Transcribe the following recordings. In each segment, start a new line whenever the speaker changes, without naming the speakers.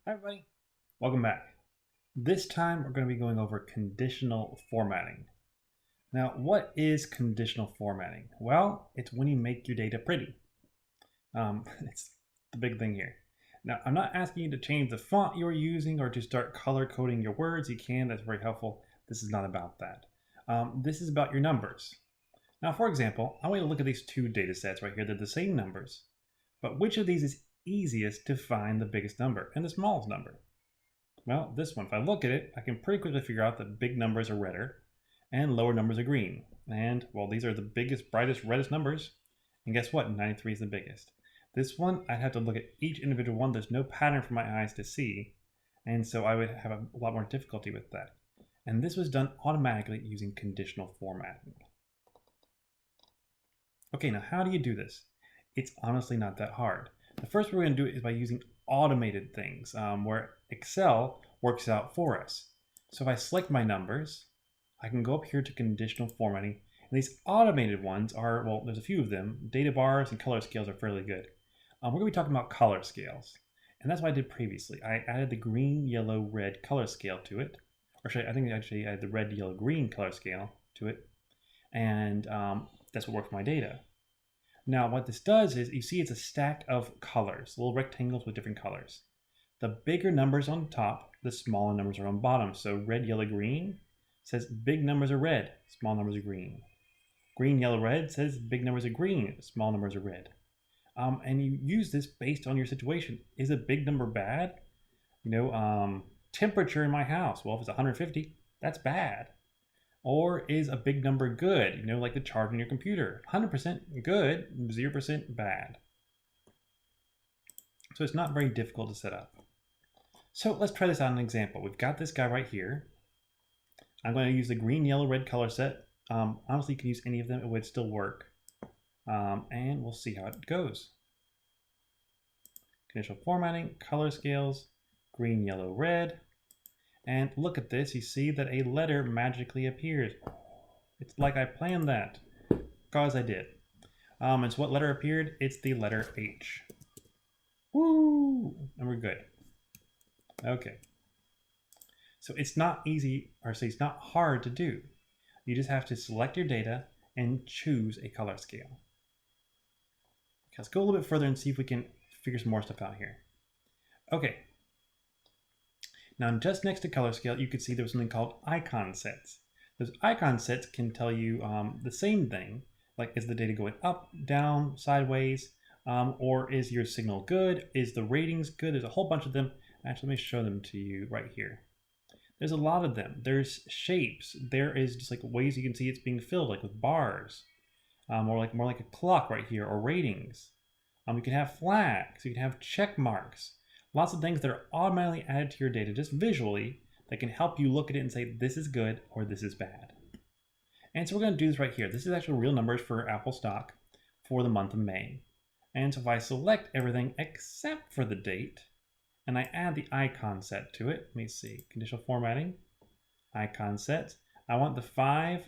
Hi everybody, welcome back. This time we're going to be going over conditional formatting. Now, what is conditional formatting? Well, it's when you make your data pretty. It's the big thing here. Now, I'm not asking you to change the font you are using or to start color coding your words. You can, that's very helpful. This is not about that. This is about your numbers. Now, for example, I want you to look at these two data sets right here. They're the same numbers, but which of these is easiest to find the biggest number and the smallest number? Well, this one, if I look at it, I can pretty quickly figure out that big numbers are redder and lower numbers are green. And, well, these are the biggest, brightest, reddest numbers. And guess what? 93 is the biggest. This one, I'd have to look at each individual one. There's no pattern for my eyes to see. And so I would have a lot more difficulty with that. And this was done automatically using conditional formatting. Okay, now how do you do this? It's honestly not that hard. The first way we're going to do it is by using automated things where Excel works out for us. So if I select my numbers, I can go up here to conditional formatting. And these automated ones are, well, there's a few of them. Data bars and color scales are fairly good. We're going to be talking about color scales. And that's what I did previously. I added the green, yellow, red color scale to it. Or I think actually I added the red, yellow, green color scale to it. And that's what worked for my data. Now what this does is you see it's a stack of colors, little rectangles with different colors. The bigger numbers on top, the smaller numbers are on bottom. So red, yellow, green says big numbers are red, small numbers are green. Green, yellow, red says big numbers are green, small numbers are red. And you use this based on your situation. Is a big number bad? Temperature in my house. Well, if it's 150, that's bad. Or is a big number good? Like the charge on your computer. 100% good, 0% bad. So it's not very difficult to set up. So let's try this out in an example. We've got this guy right here. I'm going to use the green, yellow, red color set. Honestly, you can use any of them. It would still work. And we'll see how it goes. Conditional formatting, color scales, green, yellow, red. And look at this, you see that a letter magically appears. It's like I planned that, because I did. And so what letter appeared? It's the letter H. Woo! And we're good. Okay. So it's not easy, or say it's not hard to do. You just have to select your data and choose a color scale. Okay, let's go a little bit further and see if we can figure some more stuff out here. Okay. Now, just next to color scale, you could see there was something called icon sets. Those icon sets can tell you the same thing, like is the data going up, down, sideways, or is your signal good? Is the ratings good? There's a whole bunch of them. Actually, let me show them to you right here. There's a lot of them. There's shapes. There is just like ways you can see it's being filled, like with bars, or more like a clock right here, or ratings. You can have flags. You can have check marks. Lots of things that are automatically added to your data just visually that can help you look at it and say this is good or this is bad. And so we're going to do this right here. This is actually real numbers for Apple stock for the month of May. And so if I select everything except for the date and I add the icon set to it, let me see, conditional formatting, icon set. I want the 5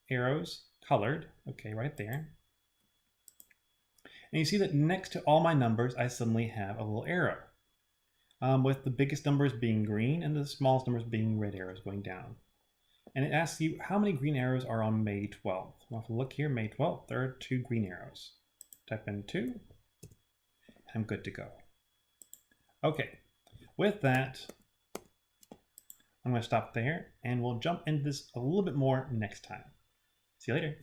arrows colored, okay, right there. And you see that next to all my numbers, I suddenly have a little arrow. With the biggest numbers being green and the smallest numbers being red arrows going down. And it asks you how many green arrows are on May 12th. Well, if you look here, May 12th, there are 2 green arrows. Type in 2, I'm good to go. Okay, with that, I'm going to stop there and we'll jump into this a little bit more next time. See you later.